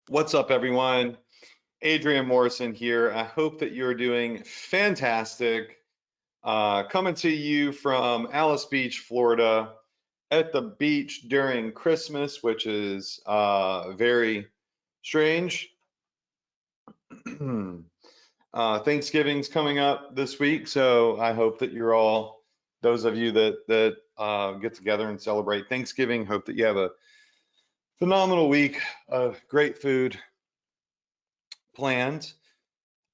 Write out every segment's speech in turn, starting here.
What's up, everyone? Adrian Morrison here. I hope that you're doing fantastic. Coming to you from Alice Beach, Florida, at the beach during Christmas, which is very strange. Thanksgiving's coming up this week, so I hope that you're all, those of you that get together and celebrate Thanksgiving, hope that you have a phenomenal week of great food planned.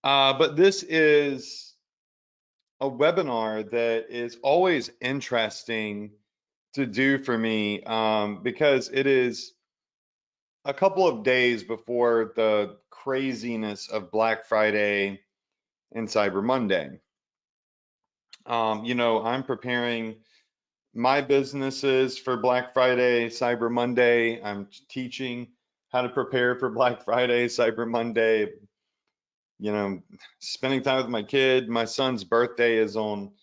But this is a webinar that is always interesting to do for me because it is a couple of days before the craziness of Black Friday and Cyber Monday. I'm preparing my businesses for Black Friday, Cyber Monday. I'm teaching how to prepare for Black Friday, Cyber Monday. Spending time with my kid. My son's birthday is on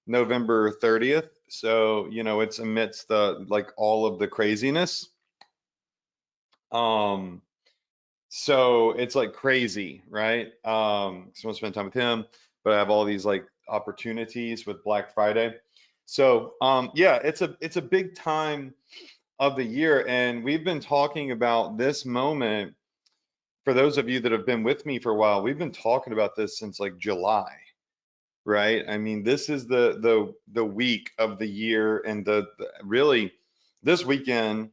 November 30th. So, it's amidst all of the craziness. So it's like crazy, right? So I want to spend time with him, but I have all these like opportunities with Black Friday. So, yeah, it's a big time of the year, and we've been talking about this moment. For those of you that have been with me for a while, we've been talking about this since like July, right? I mean, this is the week of the year, and really this weekend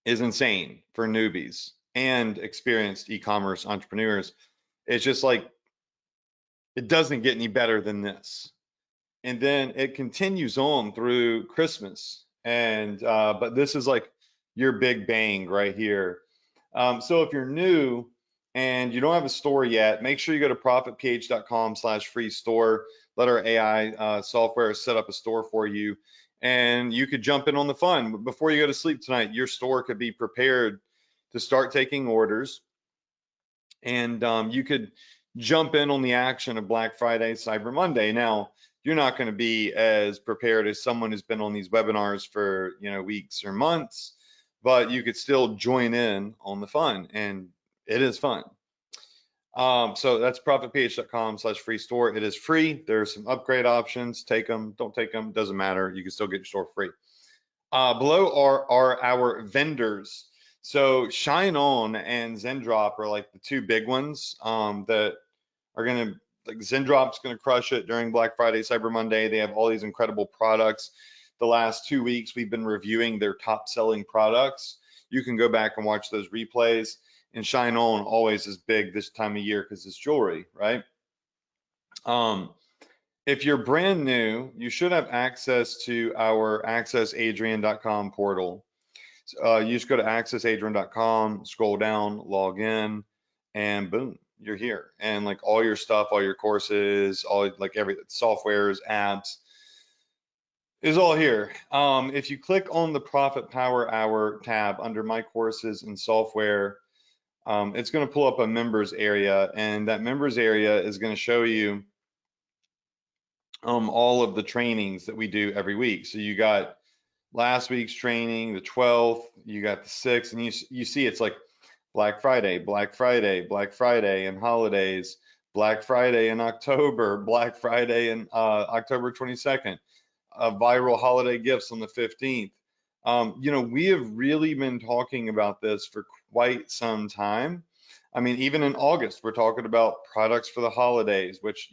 is insane for newbies and experienced e-commerce entrepreneurs. It's just like it doesn't get any better than this. And then it continues on through Christmas. And but this is like your big bang right here. So if you're new and you don't have a store yet, make sure you go to profitph.com/free store. Let our AI software set up a store for you, and you could jump in on the fun. But before you go to sleep tonight, your store could be prepared to start taking orders, and you could jump in on the action of Black Friday, Cyber Monday. Now, you're not going to be as prepared as someone who's been on these webinars for weeks or months, but you could still join in on the fun, and it is fun. So that's profitph.com/free store. It is free. There's some upgrade options. Take them, don't take them, doesn't matter. You can still get your store free. Below are our vendors. So Shine On and Zendrop are like the two big ones that are going to, like Zendrop's going to crush it during Black Friday, Cyber Monday. They have all these incredible products. The last 2 weeks, we've been reviewing their top selling products. You can go back and watch those replays. And Shine On always is big this time of year because it's jewelry, right? If you're brand new, you should have access to our accessadrian.com portal. You just go to accessadrian.com, scroll down, log in, and boom, you're here. And like all your stuff, all your courses, all like every softwares, apps is all here. If you click on the Profit Power Hour tab under My Courses and Software, it's going to pull up a members area, and that members area is going to show you all of the trainings that we do every week. So you got last week's training, the 12th, you got the 6th, and you see it's like Black Friday, Black Friday, Black Friday, and holidays, Black Friday in October, Black Friday and October 22nd, viral holiday gifts on the 15th. We have really been talking about this for quite some time. I mean, even in August, we're talking about products for the holidays, which,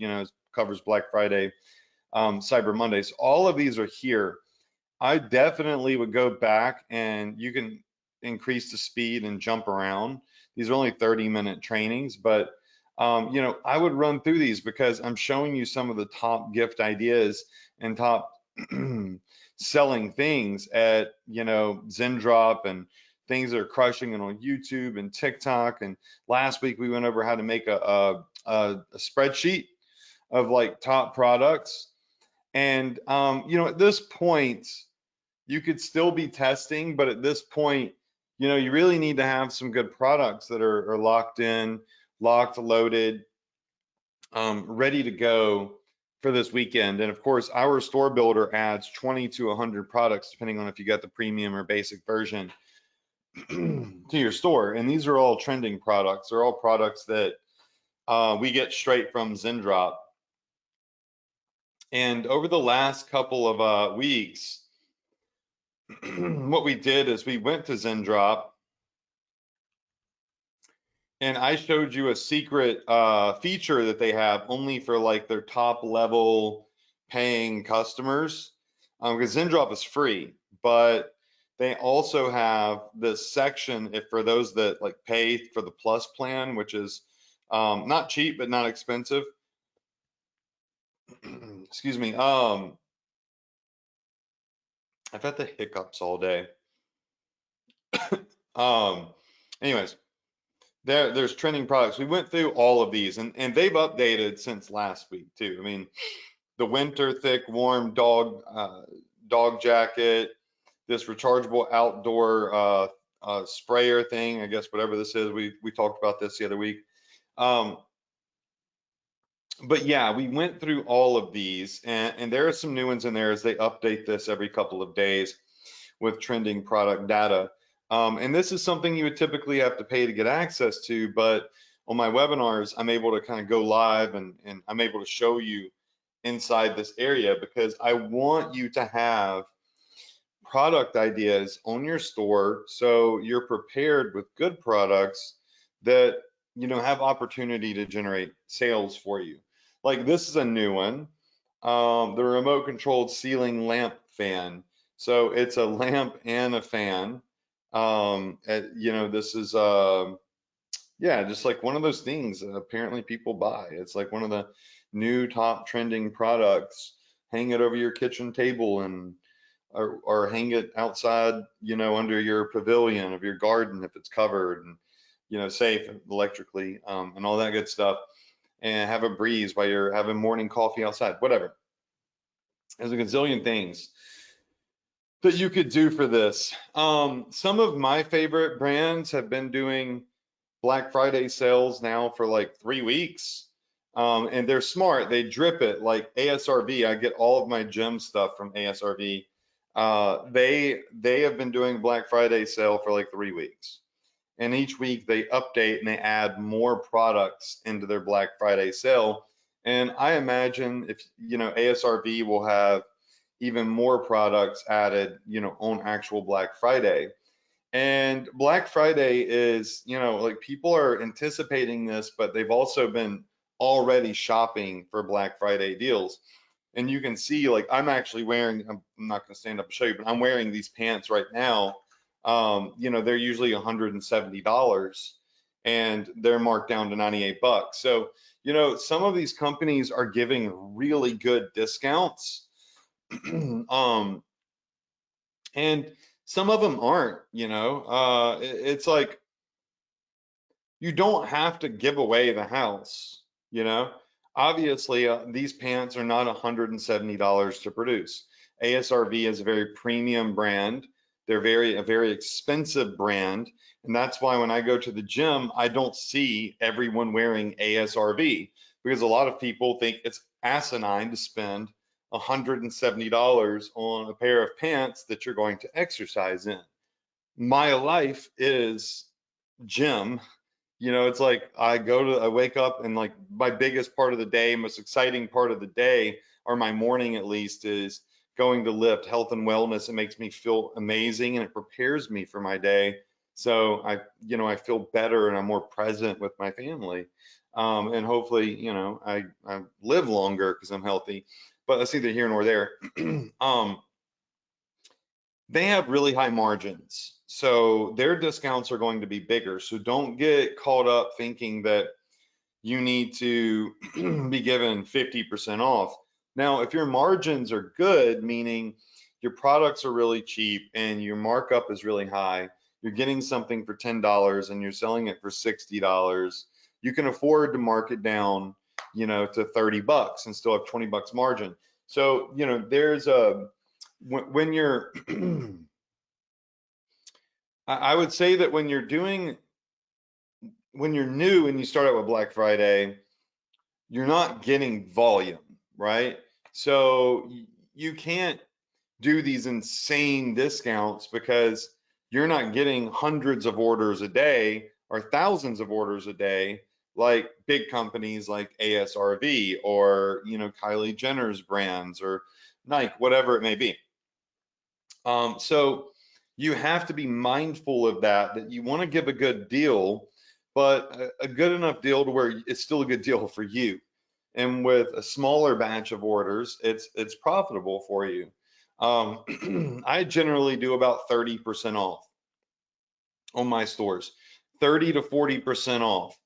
covers Black Friday, Cyber Mondays. All of these are here. I definitely would go back, and you can increase the speed and jump around. These are only 30-minute trainings, but I would run through these because I'm showing you some of the top gift ideas and top selling things at Zendrop, and things that are crushing it on YouTube and TikTok. And last week we went over how to make a spreadsheet of like top products. And at this point, you could still be testing, but at this point, you really need to have some good products that are locked in, locked, loaded, ready to go for this weekend. And of course, our store builder adds 20 to 100 products, depending on if you got the premium or basic version. to your store. And these are all trending products. They're all products that we get straight from Zendrop. And over the last couple of weeks, what we did is we went to Zendrop and I showed you a secret feature that they have only for like their top level paying customers. Because Zendrop is free, but they also have this section if for those that like pay for the plus plan, which is not cheap but not expensive. Excuse me. I've had the hiccups all day. Um, anyways, there's trending products. We went through all of these and they've updated since last week too. I mean, the winter thick warm dog jacket, this rechargeable outdoor sprayer thing, I guess whatever this is. We talked about this the other week. Um, but yeah, we went through all of these and there are some new ones in there as they update this every couple of days with trending product data. And this is something you would typically have to pay to get access to, but on my webinars, I'm able to kind of go live and I'm able to show you inside this area because I want you to have product ideas on your store so you're prepared with good products that have opportunity to generate sales for you. Like this is a new one, the remote controlled ceiling lamp fan. So it's a lamp and a fan. This is yeah, just like one of those things that apparently people buy. It's like one of the new top trending products. Hang it over your kitchen table and or hang it outside, under your pavilion of your garden if it's covered and safe electrically, and all that good stuff. And have a breeze while you're having morning coffee outside, whatever. There's a gazillion things that you could do for this. Some of my favorite brands have been doing Black Friday sales now for like 3 weeks. And they're smart. They drip it like ASRV. I get all of my gym stuff from ASRV. They have been doing Black Friday sale for like 3 weeks. And each week they update and they add more products into their Black Friday sale. And I imagine if, ASRV will have even more products added, on actual Black Friday. And Black Friday is, like people are anticipating this, but they've also been already shopping for Black Friday deals. And you can see, like, I'm not going to stand up and show you, but I'm wearing these pants right now. They're usually $170 and they're marked down to 98 bucks. So, some of these companies are giving really good discounts. And some of them aren't, it's like you don't have to give away the house, you know. Obviously, these pants are not $170 to produce. ASRV is a very premium brand. They're a very expensive brand, and that's why when I go to the gym, I don't see everyone wearing ASRV because a lot of people think it's asinine to spend $170 on a pair of pants that you're going to exercise in. My life is gym. It's like I wake up and like my biggest part of the day, most exciting part of the day, or my morning at least, is going to lift health and wellness. It makes me feel amazing and it prepares me for my day. So I feel better and I'm more present with my family. And hopefully, I live longer because I'm healthy, but that's neither here nor there. They have really high margins, so their discounts are going to be bigger. So don't get caught up thinking that you need to be given 50% off. Now, if your margins are good, meaning your products are really cheap and your markup is really high, you're getting something for $10 and you're selling it for $60, you can afford to mark it down, to 30 bucks and still have 20 bucks margin. So, there's a when you're I would say that when you're new and you start out with Black Friday, you're not getting volume, right? So you can't do these insane discounts because you're not getting hundreds of orders a day or thousands of orders a day like big companies like ASRV or, Kylie Jenner's brands or Nike, whatever it may be. So you have to be mindful of that you want to give a good deal, but a good enough deal to where it's still a good deal for you. And with a smaller batch of orders, it's profitable for you. I generally do about 30% off on my stores, 30 to 40% off.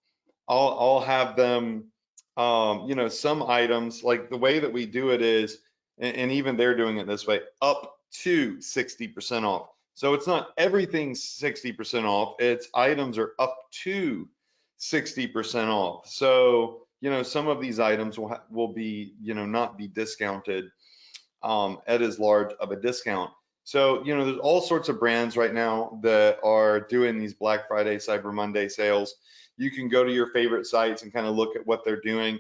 I'll have them, some items, like the way that we do it is, and even they're doing it this way, up to 60% off. So it's not everything 60% off, it's items are up to 60% off. So, some of these items will be, not be discounted at as large of a discount. So, there's all sorts of brands right now that are doing these Black Friday, Cyber Monday sales. You can go to your favorite sites and kind of look at what they're doing.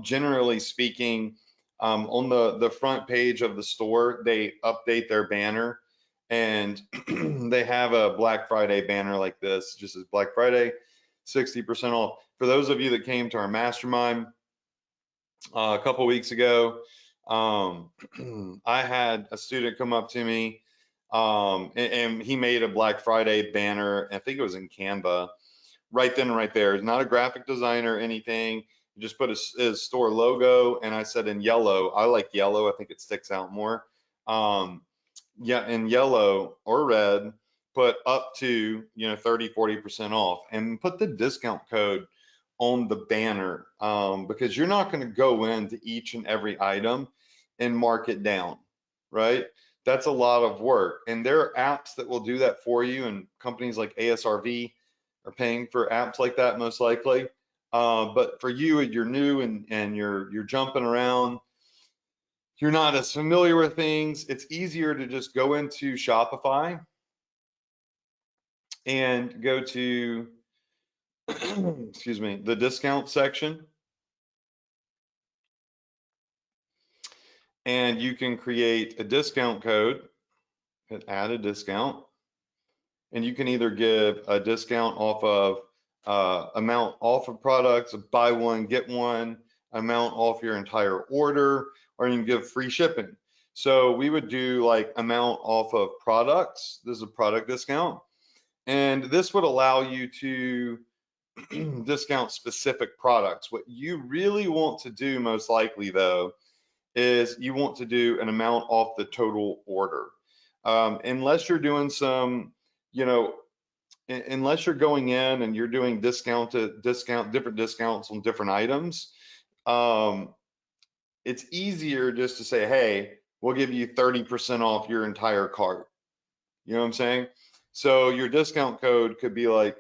Generally speaking, on the front page of the store, they update their banner, and they have a Black Friday banner like this, just as Black Friday, 60% off. For those of you that came to our mastermind a couple weeks ago, I had a student come up to me, and he made a Black Friday banner. I think it was in Canva, right then and right there. He's not a graphic designer or anything. He just put his store logo, and I said in yellow. I like yellow. I think it sticks out more. Yeah, in yellow or red, put up to 30, 40% off, and put the discount code on the banner, because you're not going to go into each and every item and mark it down, right? That's a lot of work. And there are apps that will do that for you, and companies like ASRV are paying for apps like that most likely. But for you, you're new and you're jumping around, you're not as familiar with things, it's easier to just go into Shopify and go to excuse me, the discount section, and you can create a discount code and add a discount, and you can either give a discount off of amount off of products, buy one get one, amount off your entire order, or you can give free shipping. So we would do like amount off of products. This is a product discount, and this would allow you to discount specific products. What you really want to do most likely though is you want to do an amount off the total order. Unless you're doing some, unless you're going in and you're doing different discounts on different items, it's easier just to say, hey, we'll give you 30% off your entire cart. You know what I'm saying? So your discount code could be like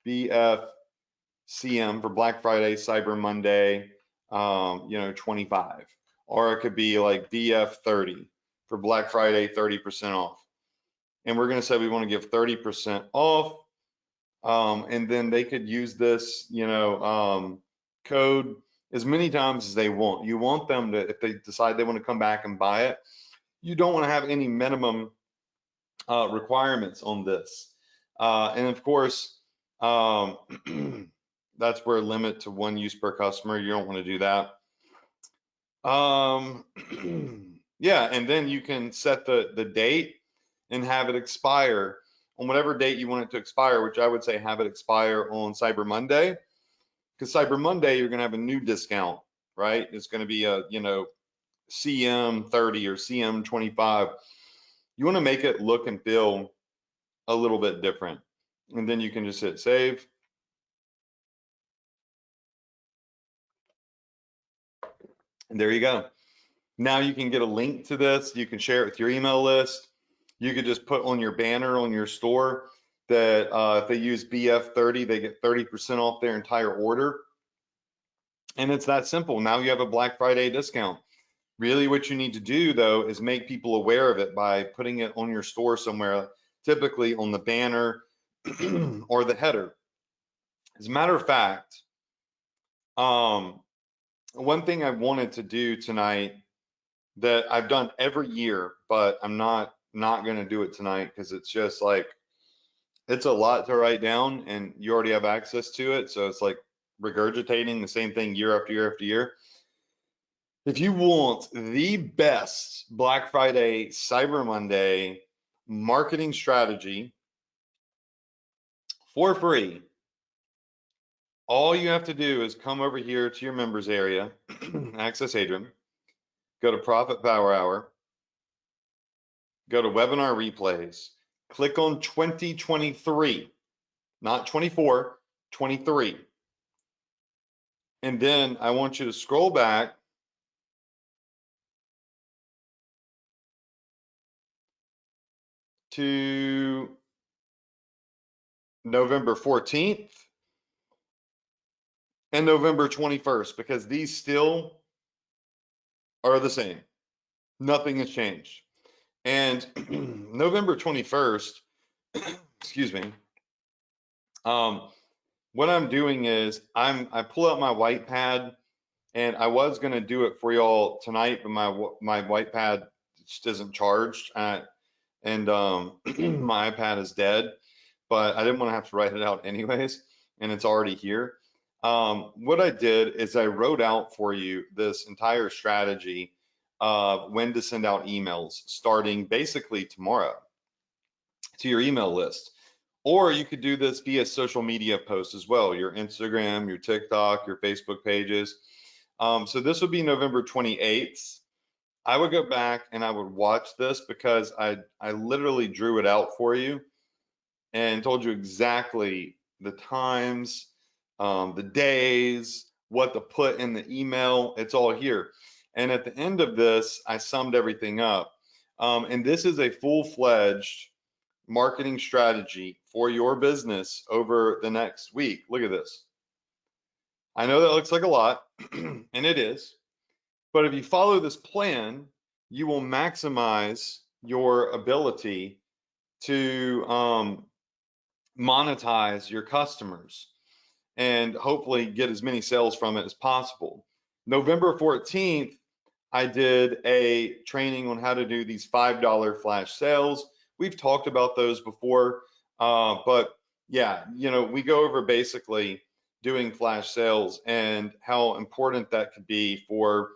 BFCM for Black Friday, Cyber Monday, 25. Or it could be like BF30 for Black Friday, 30% off. And we're going to say we want to give 30% off. And then they could use this, code as many times as they want. You want them to, if they decide they want to come back and buy it, you don't want to have any minimum requirements on this. And of course, that's where limit to one use per customer. You don't want to do that. Yeah, and then you can set the date and have it expire on whatever date you want it to expire, which I would say have it expire on Cyber Monday, because Cyber Monday you're going to have a new discount, right? It's going to be a CM 30 or CM 25. You want to make it look and feel a little bit different, and then you can just hit save. And there you go. Now you can get a link to this. You can share it with your email list. You could just put on your banner on your store that if they use BF30, they get 30% off their entire order. And it's that simple. Now you have a Black Friday discount. Really what you need to do though is make people aware of it by putting it on your store somewhere, typically on the banner or the header. As a matter of fact, one thing I wanted to do tonight that I've done every year, but I'm not going to do it tonight because it's just like it's a lot to write down and you already have access to it. So it's like regurgitating the same thing year after year after year. If you want the best Black Friday, Cyber Monday marketing strategy for free, all you have to do is come over here to your members area, access Adrian, go to Profit Power Hour, go to webinar replays, click on 2023, not 24, 23. And then I want you to scroll back to November 14th and November 21st, because these still are the same. Nothing has changed. And November 21st, excuse me, what I'm doing is I pull out my white pad, and I was gonna do it for y'all tonight, but my white pad just isn't charged, and my iPad is dead. But I didn't want to have to write it out anyways, and it's already here. What I did is I wrote out for you this entire strategy of when to send out emails starting basically tomorrow to your email list. Or you could do this via social media posts as well, your Instagram, your TikTok, your Facebook pages. So this would be November 28th. I would go back and I would watch this because I literally drew it out for you and told you exactly the times, the days, what to put in the email. It's all here. And at the end of this, I summed everything up. And this is a full-fledged marketing strategy for your business over the next week. Look at this. I know that looks like a lot, and it is. But if you follow this plan, you will maximize your ability to monetize your customers and hopefully get as many sales from it as possible. November 14th, I did a training on how to do these $5 flash sales. We've talked about those before, but yeah, we go over basically doing flash sales and how important that could be for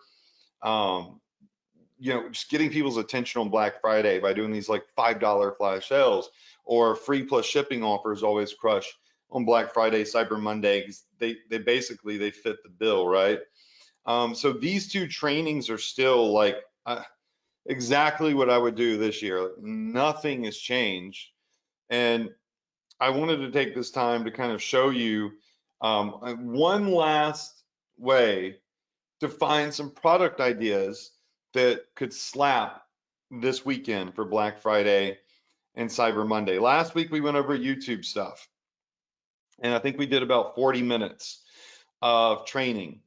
just getting people's attention on Black Friday by doing these like $5 flash sales, or free plus shipping offers always crush on Black Friday, Cyber Monday, because they basically they fit the bill, right? So these two trainings are still like exactly what I would do this year. Nothing has changed. And I wanted to take this time to kind of show you one last way to find some product ideas that could slap this weekend for Black Friday and Cyber Monday. Last week we went over YouTube stuff, and I think we did about 40 minutes of training.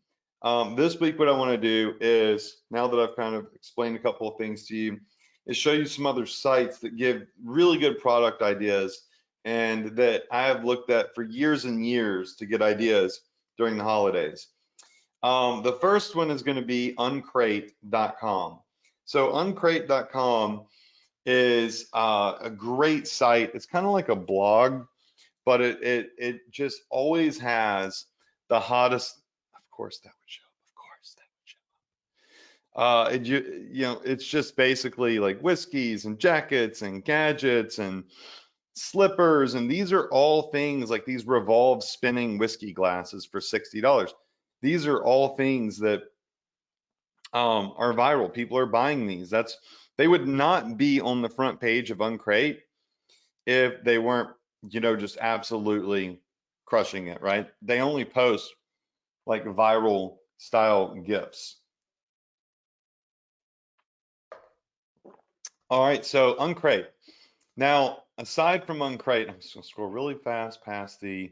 This week what I want to do is, now that I've kind of explained a couple of things to you, is show you some other sites that give really good product ideas and that I have looked at for years and years to get ideas during the holidays. The first one is going to be uncrate.com. So uncrate.com is a great site. It's kind of like a blog, but it just always has the hottest. Of course that would show up. Of course that would show up. It's just basically like whiskeys and jackets and gadgets and slippers, and these are all things like these revolve spinning whiskey glasses for $60. These are all things that are viral. People are buying these. They would not be on the front page of Uncrate if they weren't, just absolutely crushing it, right? They only post like viral style gifts. All right, so Uncrate. Now, aside from Uncrate, I'm just gonna scroll really fast past the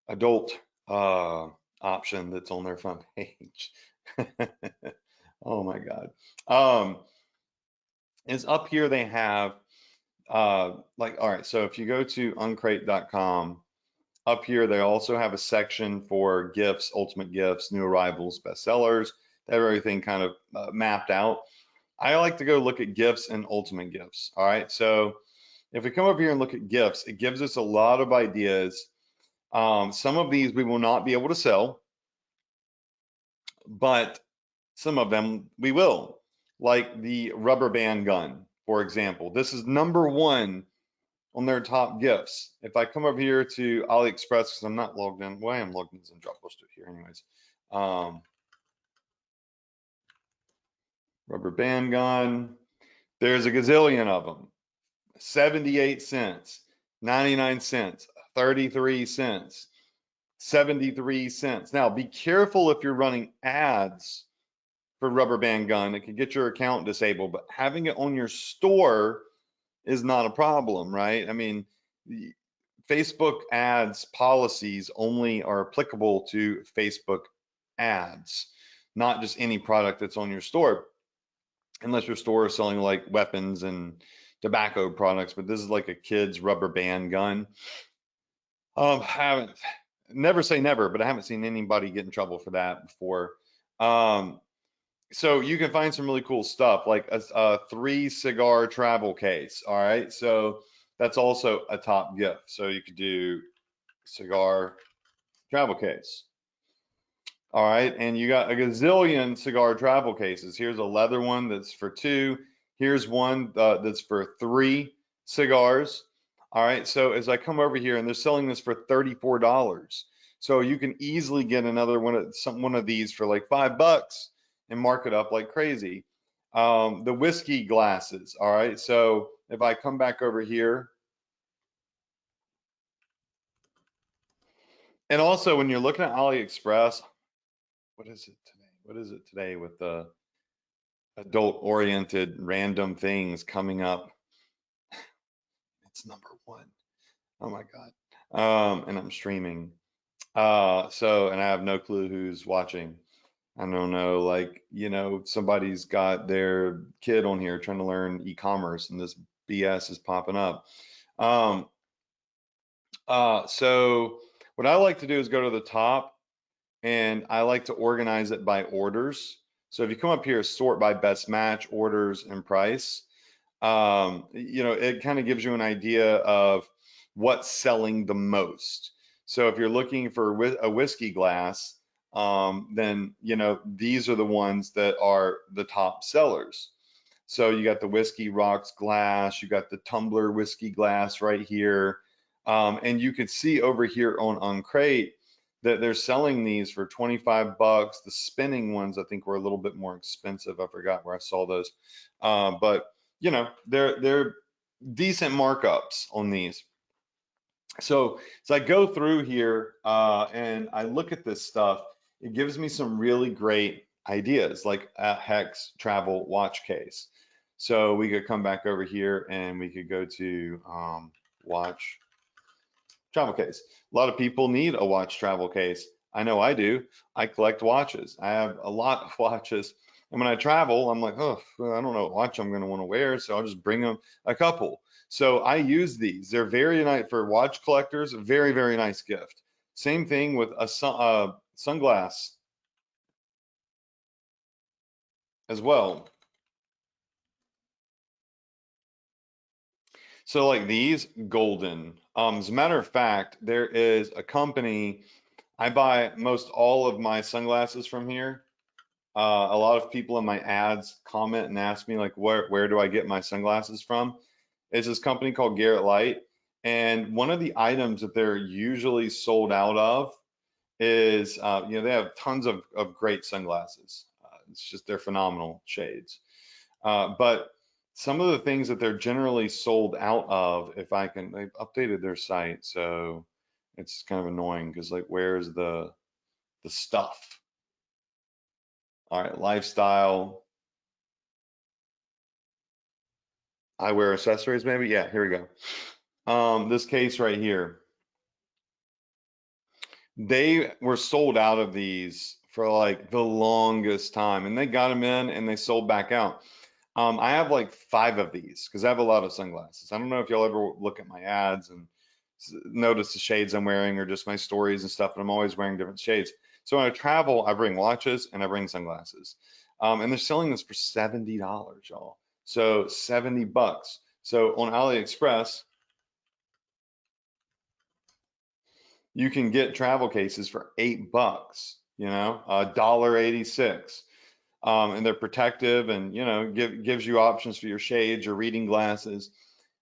adult option that's on their front page. Oh my God. Is up here they have all right, so if you go to uncrate.com, up here they also have a section for gifts, ultimate gifts, new arrivals, bestsellers. They have everything kind of mapped out. I like to go look at gifts and ultimate gifts. All right, so If we come over here and look at gifts, it gives us a lot of ideas. Some of these we will not be able to sell, but some of them we will, like the rubber band gun, for example. This is #1 on their top gifts. If I come over here to AliExpress, because I'm not logged in, well, I am logged in as Zendrop, let's do it here anyways. Rubber band gun, there's a gazillion of them. 78 cents, 99 cents, 33 cents, 73 cents. Now, be careful if you're running ads for rubber band gun. It could get your account disabled, but having it on your store is not a problem, right? I mean, Facebook ads policies only are applicable to Facebook ads, not just any product that's on your store, unless your store is selling like weapons and tobacco products. But this is like a kid's rubber band gun. Haven't never say never, but I haven't seen anybody get in trouble for that before. So you can find some really cool stuff, like a 3 cigar travel case. All right, so that's also a top gift. So you could do cigar travel case. All right, and you got a gazillion cigar travel cases. Here's a leather one that's for 2. Here's one that's for 3 cigars. All right, so as I come over here, and they're selling this for $34. So you can easily get another one of these for like $5 and mark it up like crazy. The whiskey glasses. All right, so if I come back over here, and also when you're looking at AliExpress, what is it today? What is it today with the adult-oriented random things coming up? It's #1. Oh my God. And I'm streaming. And I have no clue who's watching. I don't know, like, somebody's got their kid on here trying to learn e-commerce and this BS is popping up. So what I like to do is go to the top and I like to organize it by orders. So if you come up here, sort by best match, orders, and price, it kind of gives you an idea of what's selling the most. So if you're looking for a whiskey glass, then these are the ones that are the top sellers. So you got the Whiskey Rocks glass, you got the tumbler whiskey glass right here, and you can see over here on Crate that they're selling these for $25. The spinning ones I think were a little bit more expensive. I forgot where I saw those, but they're decent markups on these. So I go through here and I look at this stuff. It gives me some really great ideas, like a Hex travel watch case. So we could come back over here and we could go to watch travel case. A lot of people need a watch travel case. I know I do. I collect watches. I have a lot of watches. And when I travel, I'm like, oh, well, I don't know what watch I'm going to want to wear. So I'll just bring them a couple. So I use these. They're very nice for watch collectors. Very, very nice gift. Same thing with a sunglass as well. So like these, golden. As a matter of fact, there is a company, I buy most all of my sunglasses from here. A lot of people in my ads comment and ask me like, where do I get my sunglasses from? It's this company called Garrett Light. And one of the items that they're usually sold out of is, they have tons of great sunglasses. It's just, they're phenomenal shades. But some of the things that they're generally sold out of, they've updated their site. So it's kind of annoying because like, where's the stuff? All right, lifestyle, eyewear accessories, maybe. Yeah, here we go. This case right here, they were sold out of these for like the longest time, and they got them in and they sold back out. I have like 5 of these because I have a lot of sunglasses. I don't know if y'all ever look at my ads and notice the shades I'm wearing or just my stories and stuff, but I'm always wearing different shades. So when I travel, I bring watches and I bring sunglasses. And they're selling this for $70, y'all. So $70. So on AliExpress, you can get travel cases for $8, you know, $1.86. And they're protective and, you know, gives you options for your shades, your reading glasses,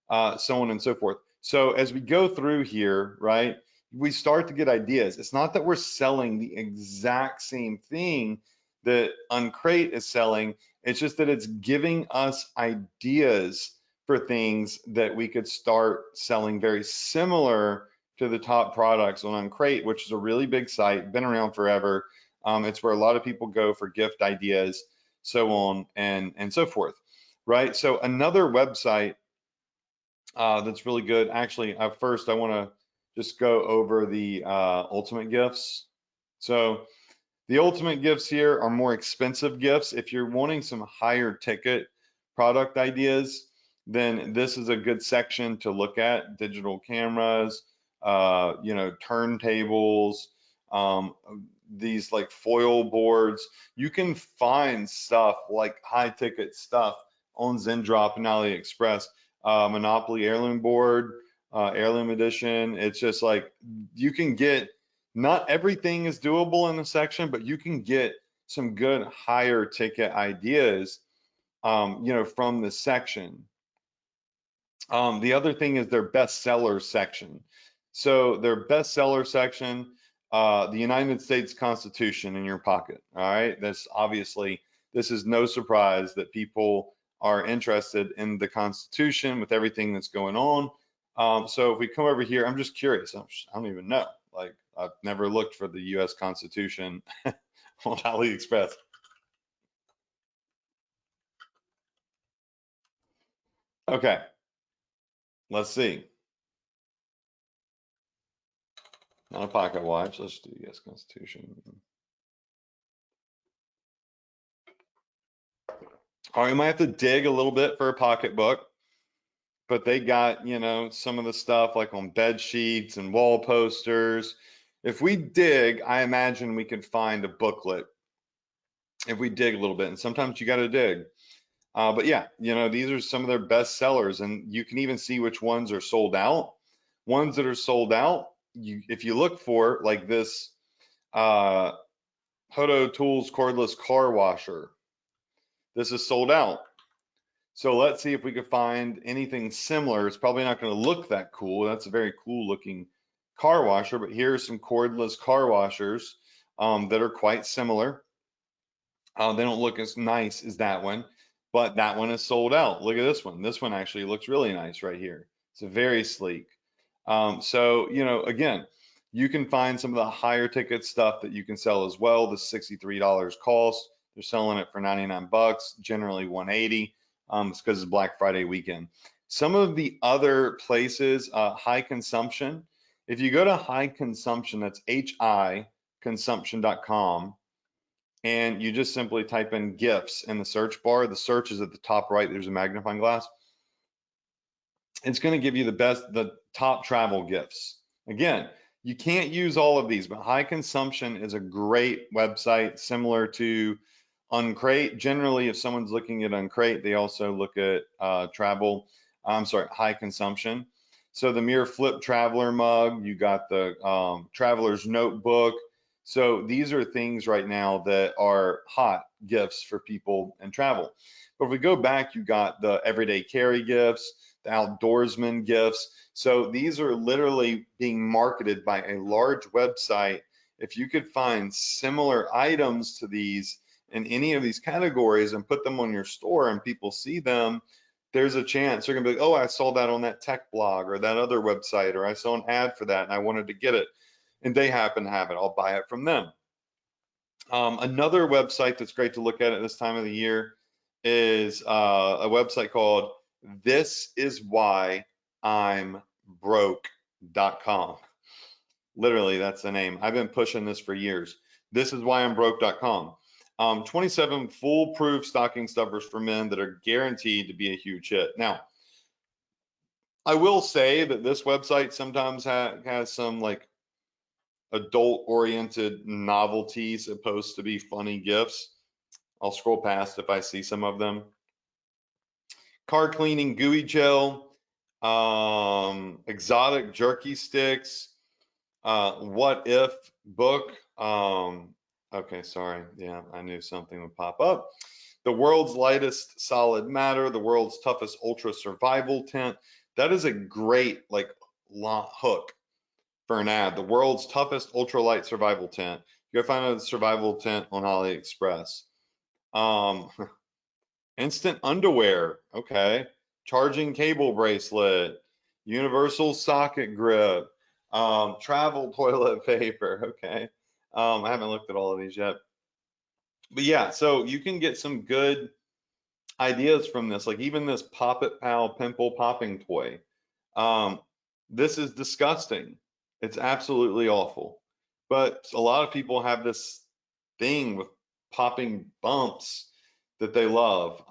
so on and so forth. So as we go through here, right, we start to get ideas. It's not that we're selling the exact same thing that Uncrate is selling. It's just that it's giving us ideas for things that we could start selling very similar to the top products on Uncrate, which is a really big site, been around forever. It's where a lot of people go for gift ideas, so on and so forth, right? So another website that's really good. Actually, first I want to just go over the ultimate gifts. So the ultimate gifts here are more expensive gifts. If you're wanting some higher ticket product ideas, then this is a good section to look at. Digital cameras, you know, turntables, um, these like foil boards. You can find stuff like high ticket stuff on Zendrop and AliExpress. Monopoly heirloom board, heirloom edition. It's just like you can get, not everything is doable in the section, but you can get some good higher ticket ideas, you know, from the section. The other thing is their bestseller section. So their bestseller section, the United States Constitution in your pocket. All right, that's obviously, this is no surprise that people are interested in the Constitution with everything that's going on. So if we come over here, I'm just curious. I don't even know. Like I've never looked for the U.S. Constitution on AliExpress. Okay, let's see. Not a pocket watch. Let's do U.S. Constitution. All right, we might have to dig a little bit for a pocketbook, but they got, you know, some of the stuff like on bed sheets and wall posters. If we dig, I imagine we could find a booklet if we dig a little bit, and sometimes you got to dig. But yeah, you know, these are some of their best sellers, and you can even see which ones are sold out. Ones that are sold out, if you look for like this uh, Hodo Tools cordless car washer, this is sold out. So let's see if we could find anything similar. It's probably not going to look that cool. That's a very cool looking car washer, but here are some cordless car washers that are quite similar. They don't look as nice as that one, but that one is sold out. Look at this one. This one actually looks really nice right here. It's very sleek. So, you know, again, you can find some of the higher ticket stuff that you can sell as well. The $63 cost. They're selling it for 99 bucks, generally 180. It's because it's Black Friday weekend. Some of the other places, high consumption. If you go to high consumption, that's HI consumption.com, and you just simply type in gifts in the search bar. The search is at the top right. There's a magnifying glass. It's going to give you the top travel gifts. Again, you can't use all of these, but High Consumption is a great website similar to Uncrate. Generally, if someone's looking at Uncrate, they also look at High Consumption. So the Mirror Flip Traveler mug, you got the Traveler's Notebook. So these are things right now that are hot gifts for people in travel. But if we go back, you got the everyday carry gifts, the outdoorsman gifts. So these are literally being marketed by a large website. If you could find similar items to these in any of these categories and put them on your store and people see them, there's a chance they're gonna be like, oh, I saw that on that tech blog or that other website, or I saw an ad for that and I wanted to get it, and they happen to have it. I'll buy it from them. Another website that's great to look at this time of the year is a website called thisiswhyim'broke.com. Literally, that's the name. I've been pushing this for years. Thisiswhyim'broke.com. 27 foolproof stocking stuffers for men that are guaranteed to be a huge hit. Now, I will say that this website sometimes has some like adult-oriented novelty supposed to be funny gifts. I'll scroll past if I see some of them. car cleaning gooey gel, exotic jerky sticks, what if book. Okay, sorry. Yeah, I knew something would pop up. The world's lightest solid matter, the world's toughest ultra survival tent. That is a great like hook for an ad. The world's toughest ultralight survival tent. You go find a survival tent on AliExpress. Um, instant underwear. Okay. Charging cable bracelet. Universal socket grip. Travel toilet paper. Okay. I haven't looked at all of these yet. But yeah, so you can get some good ideas from this. Like even this Pop It Pal pimple popping toy. Um, this is disgusting. It's absolutely awful. But a lot of people have this thing with popping bumps that they love.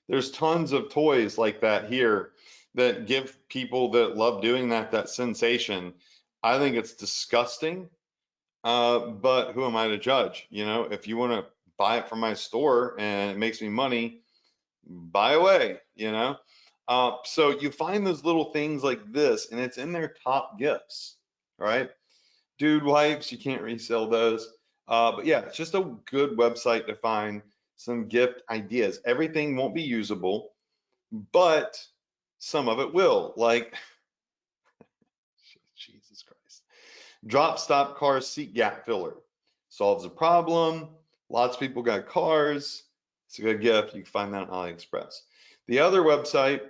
There's tons of toys like that here that give people that love doing that sensation. I think it's disgusting. But who am I to judge? You know, if you want to buy it from my store and it makes me money, buy away, you know? So you find those little things like this, and it's in their top gifts, right? Dude wipes, you can't resell those. But yeah, it's just a good website to find some gift ideas. Everything won't be usable, but some of it will. Like, Jesus Christ. Drop stop car seat gap filler. Solves a problem. Lots of people got cars. It's a good gift. You can find that on AliExpress. The other website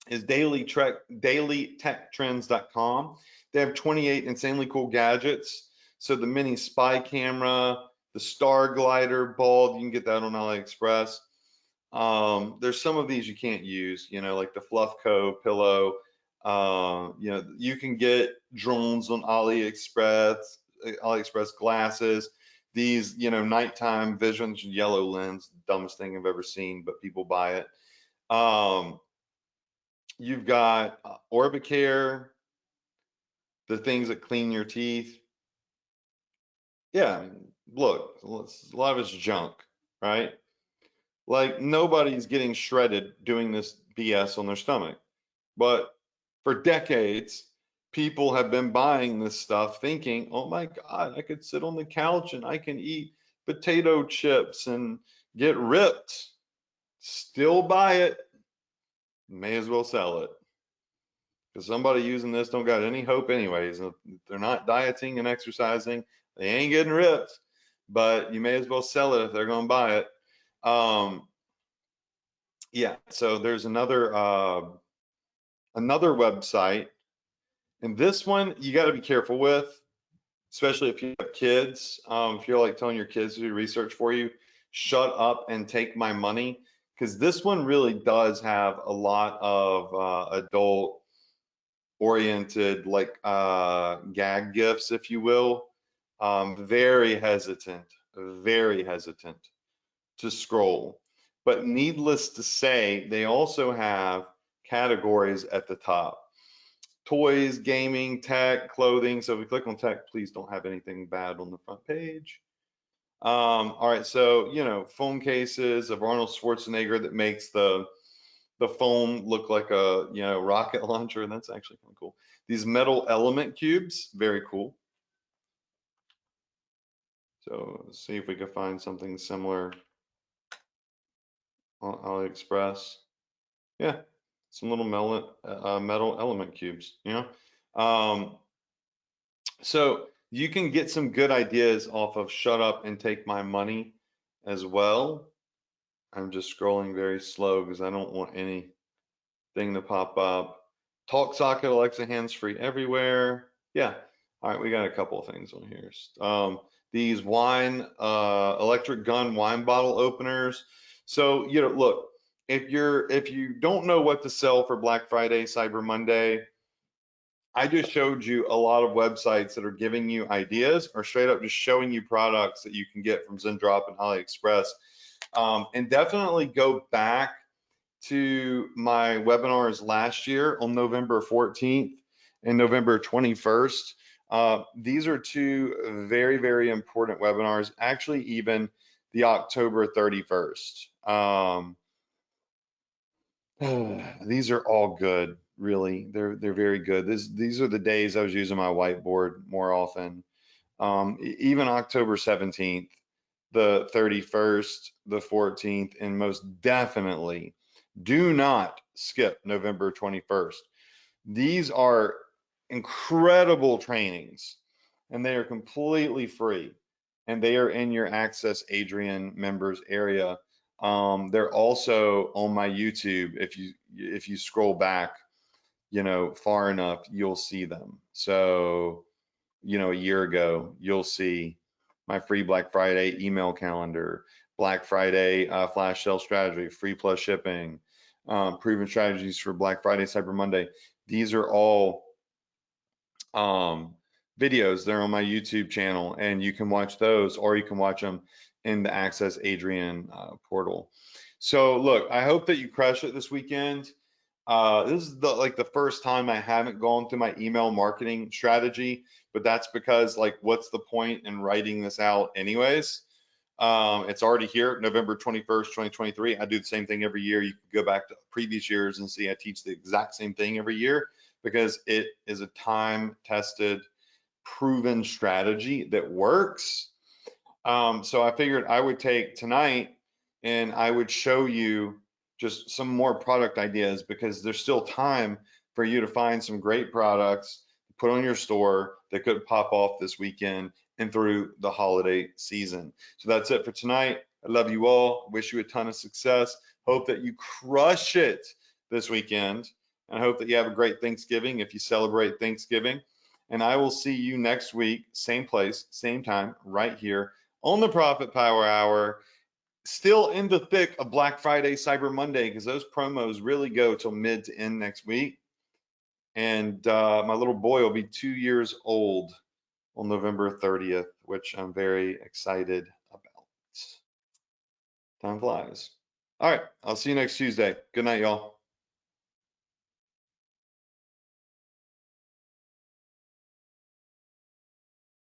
is dailytechtrends.com. They have 28 insanely cool gadgets. So the mini spy camera, the star glider bulb, you can get that on AliExpress. There's some of these you can't use, you know, like the Fluffco pillow. You know, you can get drones on AliExpress glasses. These, you know, nighttime visions, yellow lens, dumbest thing I've ever seen, but people buy it. You've got Orbicare, the things that clean your teeth. Yeah, look, a lot of it's junk, right? Like nobody's getting shredded doing this BS on their stomach. But for decades, people have been buying this stuff thinking, oh my God, I could sit on the couch and I can eat potato chips and get ripped. Still buy it. May as well sell it. Because somebody using this don't got any hope anyways. If they're not dieting and exercising, they ain't getting ripped. But you may as well sell it if they're going to buy it. Yeah, so there's another website, and this one you got to be careful with, especially if you have kids. If you're like telling your kids to do research for you, shut up and take my money, because this one really does have a lot of adult oriented like gag gifts, if you will. Very hesitant to scroll. But needless to say, they also have categories at the top. Toys, gaming, tech, clothing. So if we click on tech, please don't have anything bad on the front page. All right, so you know, phone cases of Arnold Schwarzenegger that makes the phone look like a, you know, rocket launcher. That's actually kind of cool. These metal element cubes, very cool. So let's see if we can find something similar on AliExpress. Yeah, some little metal element cubes, you know. So you can get some good ideas off of Shut Up and Take My Money as well. I'm just scrolling very slow because I don't want anything to pop up. Talk socket, Alexa, hands-free everywhere. Yeah. All right, we got a couple of things on here. These electric gun wine bottle openers. So, you know, look, if you don't know what to sell for Black Friday, Cyber Monday, I just showed you a lot of websites that are giving you ideas or straight up just showing you products that you can get from Zendrop and AliExpress. And definitely go back to my webinars last year on November 14th and November 21st. These are two very, very important webinars, actually even the October 31st. These are all good, really. They're very good. These are the days I was using my whiteboard more often. Even October 17th, the 31st, the 14th, and most definitely do not skip November 21st. These are incredible trainings and they are completely free and they are in your Access Adrian members area. They're also on my YouTube. If you scroll back, far enough, you'll see them. So, a year ago, you'll see my free Black Friday email calendar, Black Friday flash sale strategy, free plus shipping, proven strategies for Black Friday, Cyber Monday. These are all videos. They're on my YouTube channel, and you can watch those, or you can watch them in the Access Adrian portal. So look, I hope that you crush it this weekend. This is the first time I haven't gone through my email marketing strategy, but that's because what's the point in writing this out anyways? It's already here, November 21st, 2023. I do the same thing every year. You can go back to previous years and see I teach the exact same thing every year because it is a time-tested, proven strategy that works. So I figured I would take tonight and I would show you just some more product ideas because there's still time for you to find some great products to put on your store that could pop off this weekend and through the holiday season. So that's it for tonight. I love you all. Wish you a ton of success. Hope that you crush it this weekend. And I hope that you have a great Thanksgiving if you celebrate Thanksgiving. And I will see you next week, same place, same time, right here on the Profit Power Hour. Still in the thick of Black Friday, Cyber Monday, because those promos really go till mid to end next week. And my little boy will be 2 years old on November 30th, which I'm very excited about. Time flies. All right, I'll see you next Tuesday. Good night, y'all.